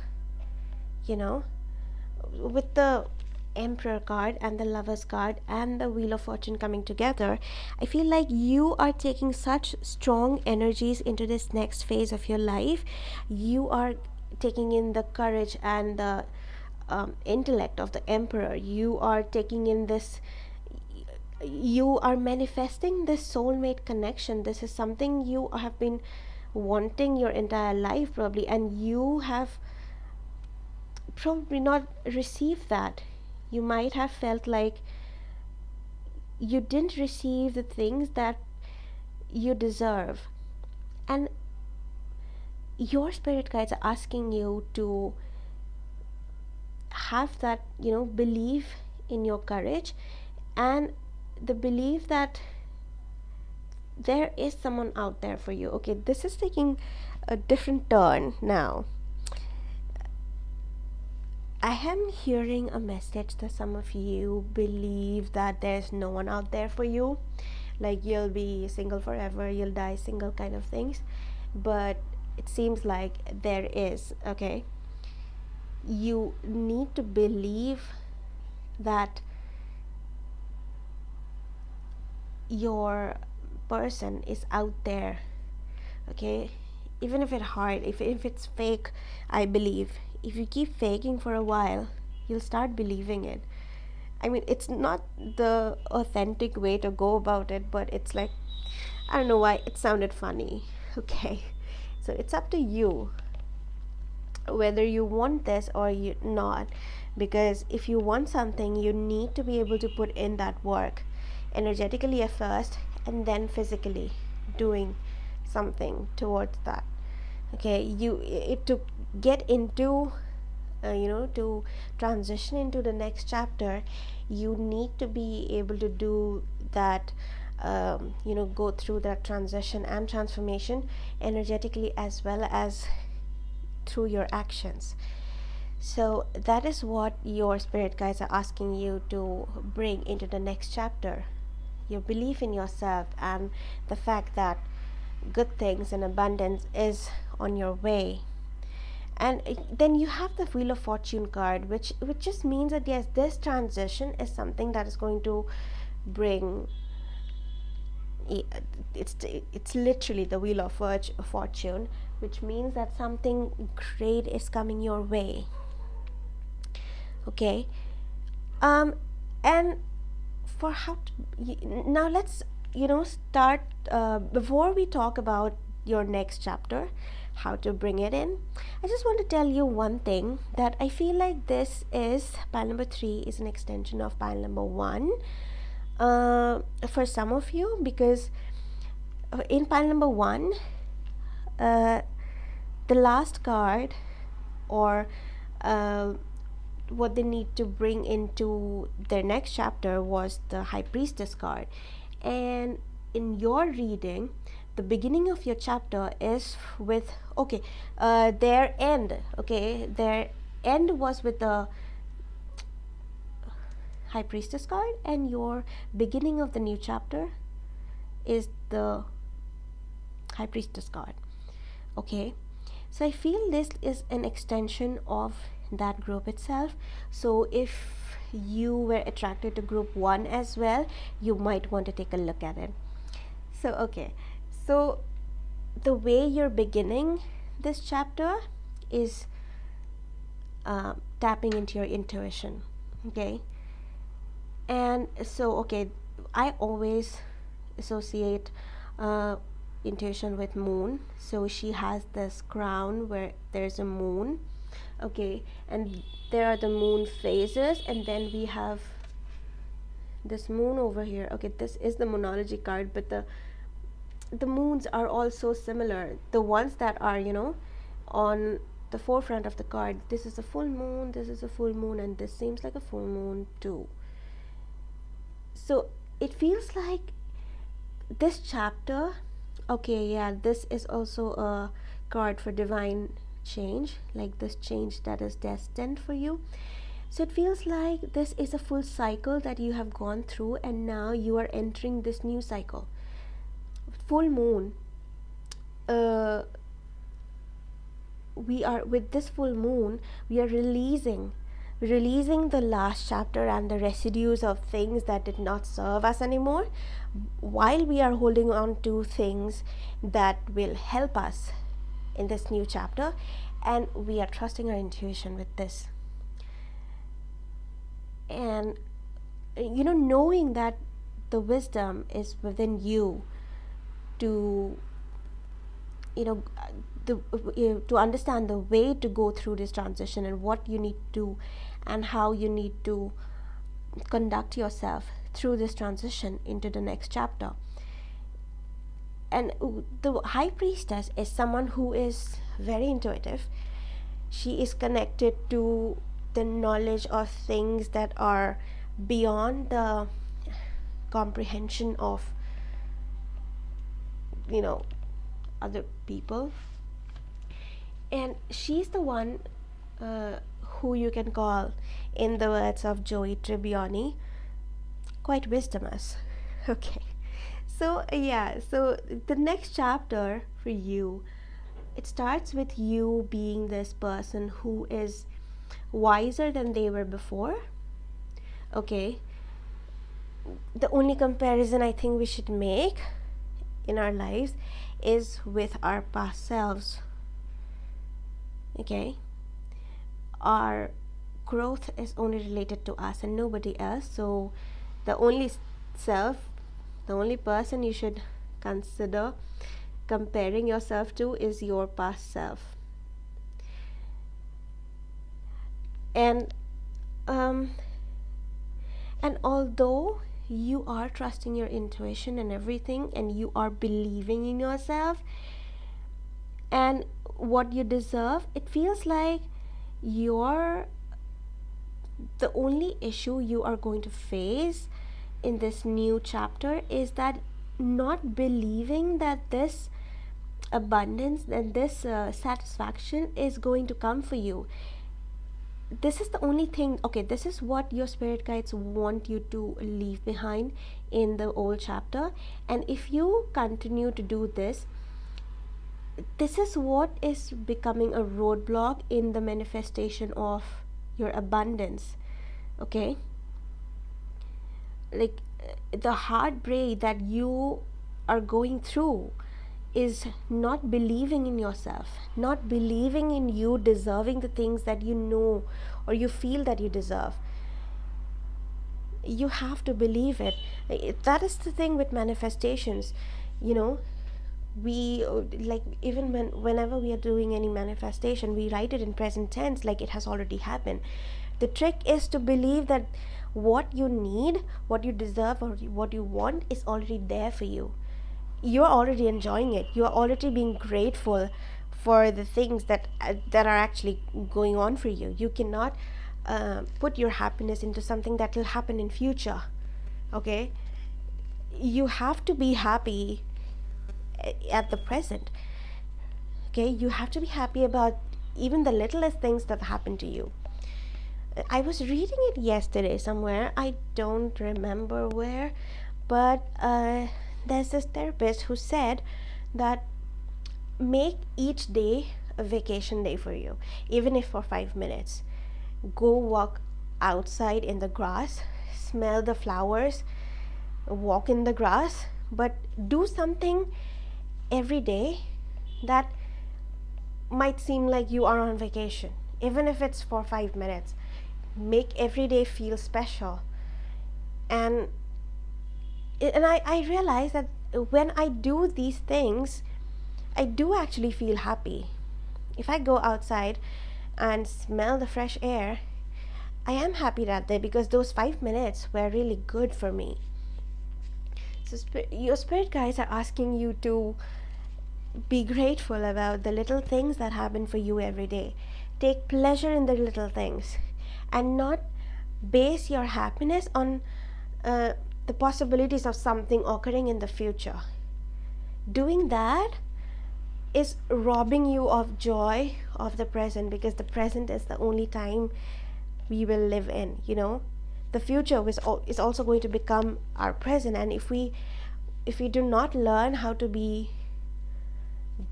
With the Emperor card and the Lovers card and the Wheel of Fortune coming together, I feel like you are taking such strong energies into this next phase of your life. You are taking in the courage and the intellect of the Emperor. You are taking in this, you are manifesting this soulmate connection. This is something you have been wanting your entire life, probably, and you have probably not received that. You might have felt like you didn't receive the things that you deserve, and your spirit guides are asking you to have that, belief in your courage, and the belief that there is someone out there for you. Okay, this is taking a different turn now. I am hearing a message that some of you believe that there's no one out there for you, like you'll be single forever, you'll die single, kind of things. But it seems like there is. Okay, you need to believe that your person is out there. Okay, even if it's hard, if it's fake, I believe if you keep faking for a while, you'll start believing it. I mean, it's not the authentic way to go about it, but it's like, I don't know why it sounded funny. Okay, so it's up to you whether you want this or you not, because if you want something, you need to be able to put in that work energetically at first, and then physically doing something towards that. Okay, to get into to transition into the next chapter, you need to be able to do that, go through that transition and transformation energetically as well as through your actions. So that is what your spirit guides are asking you to bring into the next chapter: your belief in yourself, and the fact that good things and abundance is on your way. And then you have the Wheel of Fortune card, which just means that yes, this transition is something that is going to bring, it's literally the Wheel of Fortune, which means that something great is coming your way. Okay, and for how to, now let's start, before we talk about your next chapter, how to bring it in. I just want to tell you one thing, that I feel like this is pile number 3 is an extension of pile number 1, for some of you, because in pile number 1 uh, the last card, or uh, what they need to bring into their next chapter, was the High Priestess card. And in your reading, the beginning of your chapter is with, okay, their end, okay, their end was with the High Priestess card, and your beginning of the new chapter is the High Priestess card. Okay, so I feel this is an extension of that group itself. So if you were attracted to group 1 as well, you might want to take a look at it. So okay, so the way you're beginning this chapter is tapping into your intuition. Okay, and so okay, I always associate intuition with moon. So she has this crown where there's a moon, okay, and there are the moon phases, and then we have this moon over here. Okay, this is the moonology card, but the moons are also similar. The ones that are, you know, on the forefront of the card, this is a full moon, this is a full moon, and this seems like a full moon too. So it feels like this chapter, okay, yeah, this is also a card for divine change, like this change that is destined for you. So it feels like this is a full cycle that you have gone through, and now you are entering this new cycle. Full moon, we are with this full moon, we are releasing the last chapter and the residues of things that did not serve us anymore, while we are holding on to things that will help us in this new chapter, and we are trusting our intuition with this. And you know, knowing that the wisdom is within you to, you know, to understand the way to go through this transition, and what you need to, and how you need to conduct yourself through this transition into the next chapter. And the High Priestess is someone who is very intuitive. She is connected to the knowledge of things that are beyond the comprehension of, you know, other people. And she's the one who you can call, in the words of Joey Tribbiani, quite wisdomous. Okay, so yeah, so the next chapter for you, it starts with you being this person who is wiser than they were before. Okay, the only comparison I think we should make in our lives is with our past selves. Okay, our growth is only related to us and nobody else. So the only self, the only person you should consider comparing yourself to is your past self. And although you are trusting your intuition and everything, and you are believing in yourself and what you deserve, it feels like you're the only issue you are going to face in this new chapter is that not believing that this abundance and this satisfaction is going to come for you. This is the only thing. Okay, this is what your spirit guides want you to leave behind in the old chapter, and if you continue to do this, this is what is becoming a roadblock in the manifestation of your abundance. Okay, like the heartbreak that you are going through is not believing in yourself, not believing in you deserving the things that you know or you feel that you deserve. You have to believe it. That is the thing with manifestations, you know. We like, even whenever we are doing any manifestation, we write it in present tense like it has already happened. The trick is to believe that what you need, what you deserve, or what you want is already there for you. you're already enjoying it. You're already being grateful for the things that are actually going on for you. You cannot put your happiness into something that will happen in future. Okay, you have to be happy at the present. Okay, you have to be happy about even the littlest things that happen to you. I was reading it yesterday somewhere, I don't remember where, but there's this therapist who said that make each day a vacation day for you, even if for 5 minutes. Go walk outside in the grass, smell the flowers, walk in the grass, but do something every day that might seem like you are on vacation, even if it's for 5 minutes. Make every day feel special. And I realize that when I do these things, I do actually feel happy. If I go outside and smell the fresh air, I am happy that day because those 5 minutes were really good for me. So your spirit guides are asking you to be grateful about the little things that happen for you every day. Take pleasure in the little things and not base your happiness on the possibilities of something occurring in the future. Doing that is robbing you of joy of the present, because the present is the only time we will live in, you know. The future is also going to become our present, and if we do not learn how to be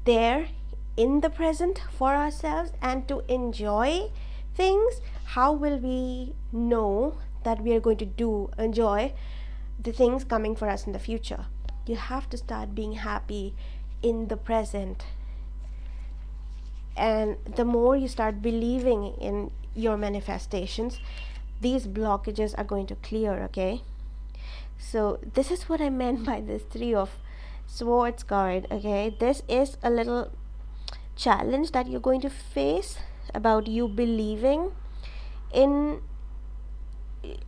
there in the present for ourselves and to enjoy things, how will we know that we are going to enjoy the things coming for us in the future? You have to start being happy in the present. And the more you start believing in your manifestations, these blockages are going to clear, okay? So this is what I meant by this 3 of Swords card, okay? This is a little challenge that you're going to face about you believing in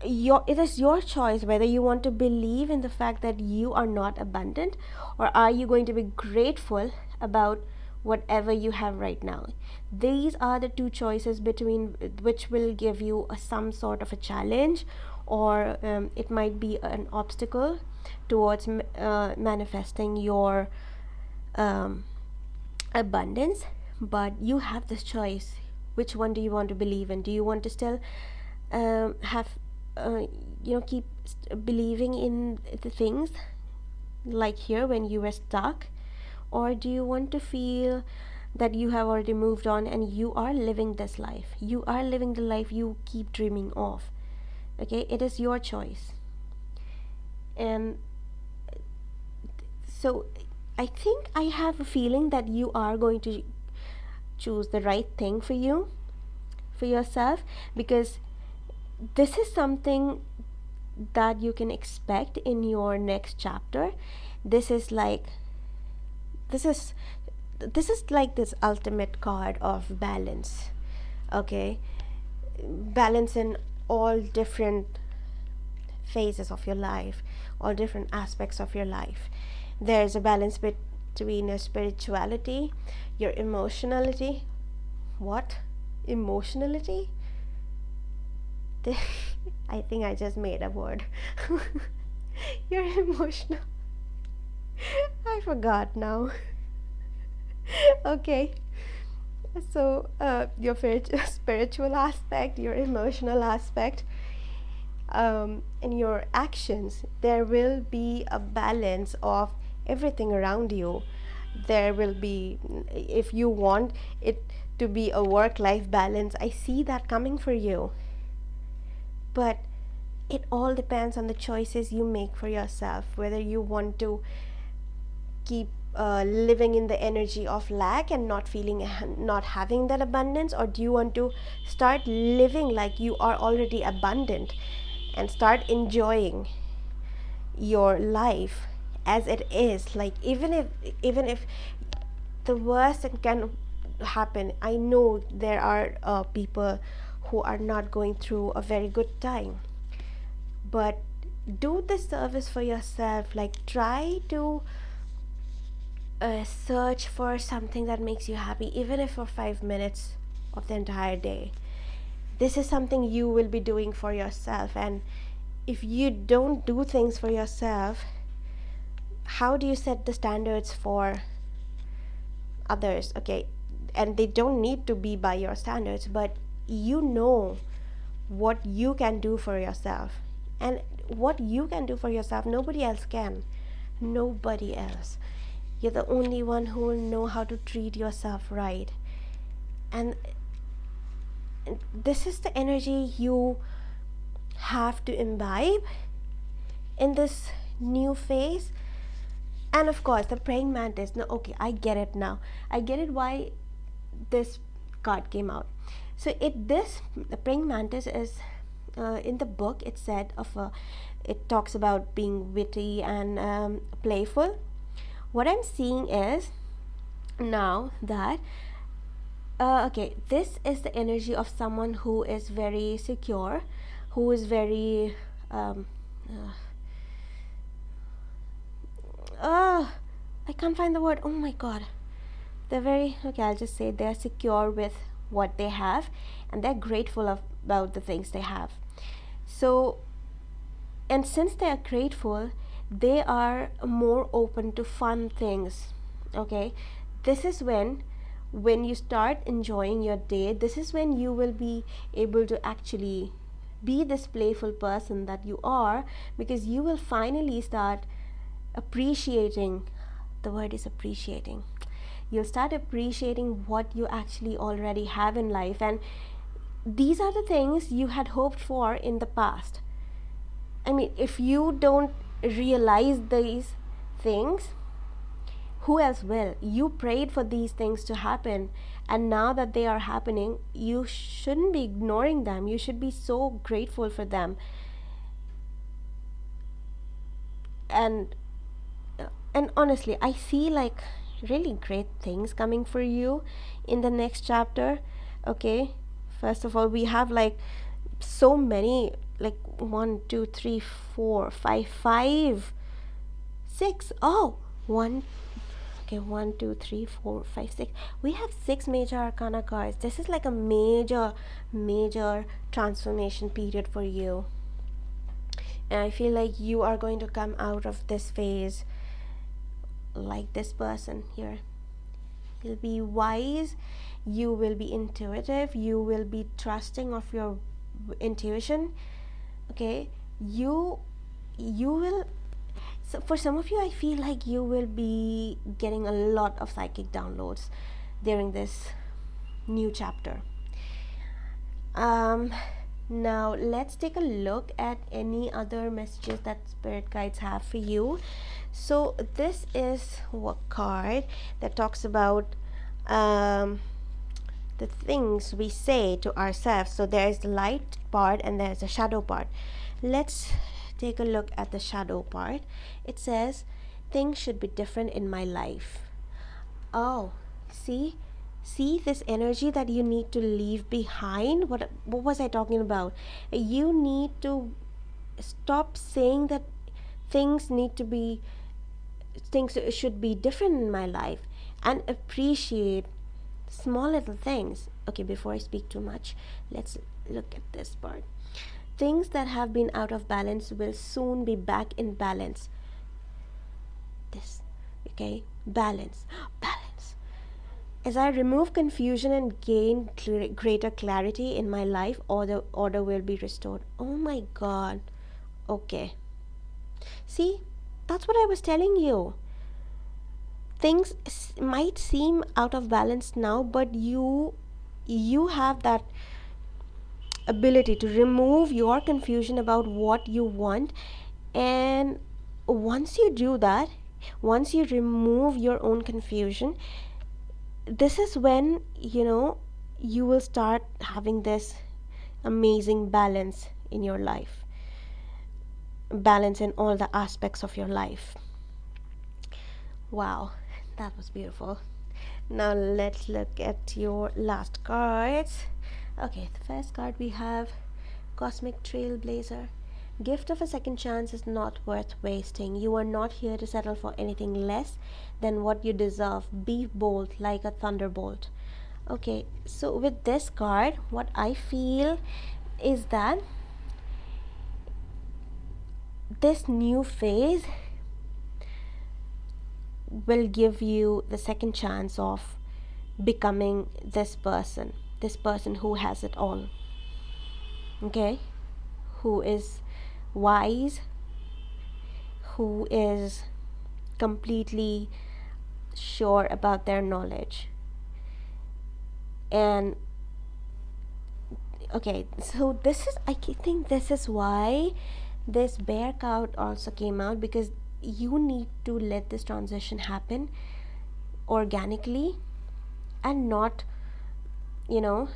it is your choice whether you want to believe in the fact that you are not abundant, or are you going to be grateful about whatever you have right now. These are the two choices between which will give you some sort of a challenge, or it might be an obstacle towards manifesting your abundance. But you have this choice. Which one do you want to believe in? Do you want to still have keep believing in the things like here when you were stuck, or do you want to feel that you have already moved on and you are living this life, you are living the life you keep dreaming of? Okay, it is your choice. And so I think I have a feeling that you are going to choose the right thing for you, for yourself, because this is something that you can expect in your next chapter. This is like this ultimate card of balance. Okay, balance in all different phases of your life, all different aspects of your life. There's a balance between your spirituality, your emotionality. What? Emotionality? I think I just made a word. You're emotional. I forgot now. Okay. So, your spiritual aspect, your emotional aspect, and your actions, there will be a balance of everything around you. There will be, if you want it to be a work-life balance, I see that coming for you. But it all depends on the choices you make for yourself, whether you want to keep living in the energy of lack and not having that abundance, or do you want to start living like you are already abundant and start enjoying your life as it is? Like, even if the worst that can happen, I know there are people who are not going through a very good time, but do the service for yourself. Like, try to search for something that makes you happy, even if for 5 minutes of the entire day. This is something you will be doing for yourself, and if you don't do things for yourself, how do you set the standards for others? Okay, and they don't need to be by your standards, but you know what you can do for yourself, and what you can do for yourself nobody else can. Nobody else. You're the only one who will know how to treat yourself right. And this is the energy you have to imbibe in this new phase. And of course, the praying mantis. No, okay, I get it now. I get it why this card came out. So the praying mantis is in the book. It said it talks about being witty and playful. What I'm seeing is now that okay, this is the energy of someone who is very secure, who is very I can't find the word. Oh my god. They're very, okay, I'll just say they're secure with what they have, and they're grateful about the things they have. So, and since they are grateful, they are more open to fun things. Okay, this is when you start enjoying your day, this is when you will be able to actually be this playful person that you are, because you will finally start appreciating. The word is appreciating. You'll start appreciating what you actually already have in life, and these are the things you had hoped for in the past. I mean, if you don't realize these things, who else will? You prayed for these things to happen, and now that they are happening, you shouldn't be ignoring them. You should be so grateful for them. And and honestly, I see like really great things coming for you in the next chapter. Okay, first of all, we have like so many, like 1 2 3 4 5 5 6. Oh, one. Okay, 1 2 3 4 5 6. We have 6 major arcana cards. This is like a major transformation period for you, and I feel like you are going to come out of this phase like this person here. You'll be wise, you will be intuitive, you will be trusting of your intuition. Okay, you will. So for some of you, I feel like you will be getting a lot of psychic downloads during this new chapter. Now let's take a look at any other messages that spirit guides have for you. So this is a card that talks about the things we say to ourselves. So there's the light part and there's the shadow part. Let's take a look at the shadow part. It says things should be different in my life. Oh, see this energy that you need to leave behind. What was I talking about? You need to stop saying that things should be different in my life, and appreciate small little things. Okay, before I speak too much, let's look at this part. Things that have been out of balance will soon be back in balance. This, okay, balance. As I remove confusion and gain greater clarity in my life, order will be restored. Oh my god. Okay. See, that's what I was telling you. Things might seem out of balance now, but you have that ability to remove your confusion about what you want. And once you do that, once you remove your own confusion, this is when you will start having this amazing balance in your life, balance in all the aspects of your life. Wow, that was beautiful. Now let's look at your last cards. Okay, the first card we have Cosmic Trailblazer. Gift of a second chance is not worth wasting. You are not here to settle for anything less than what you deserve. Be bold like a thunderbolt. Okay, so with this card, what I feel is that this new phase will give you the second chance of becoming this person who has it all. Okay, who is wise, who is completely sure about their knowledge. And okay, so this is, I think this is why this bear card also came out, because you need to let this transition happen organically and not, you know,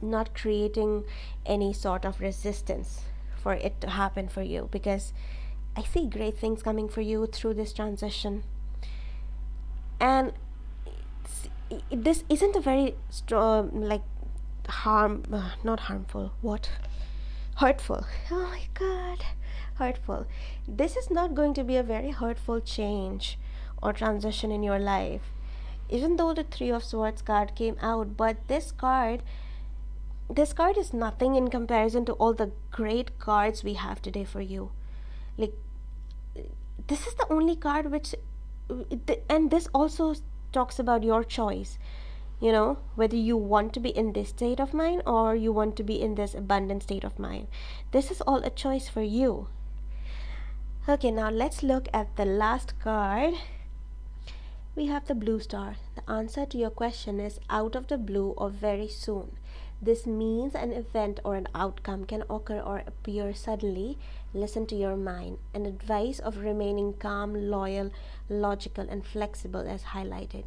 not creating any sort of resistance for it to happen for you, because I see great things coming for you through this transition. And this isn't a very strong, like, not harmful, what, hurtful, oh my god, hurtful. This is not going to be a very hurtful change or transition in your life, even though the Three of Swords card came out. But this card is nothing in comparison to all the great cards we have today for you. Like, this is the only card which, and this also talks about your choice, whether you want to be in this state of mind or you want to be in this abundant state of mind. This is all a choice for you. Okay, now let's look at the last card. We have the blue star. The answer to your question is out of the blue or very soon. This means an event or an outcome can occur or appear suddenly. Listen to your mind. An advice of remaining calm, loyal, logical, and flexible as highlighted.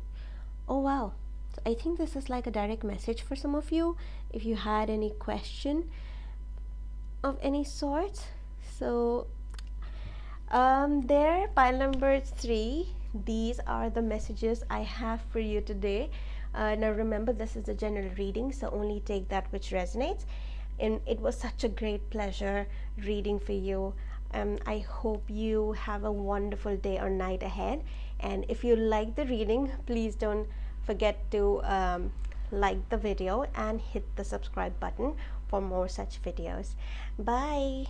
Oh wow. So I think this is like a direct message for some of you if you had any question of any sort. So there, pile number 3. These are the messages I have for you today. Now remember, this is a general reading, so only take that which resonates. And it was such a great pleasure reading for you. I hope you have a wonderful day or night ahead. And if you like the reading, please don't forget to like the video and hit the subscribe button for more such videos. Bye.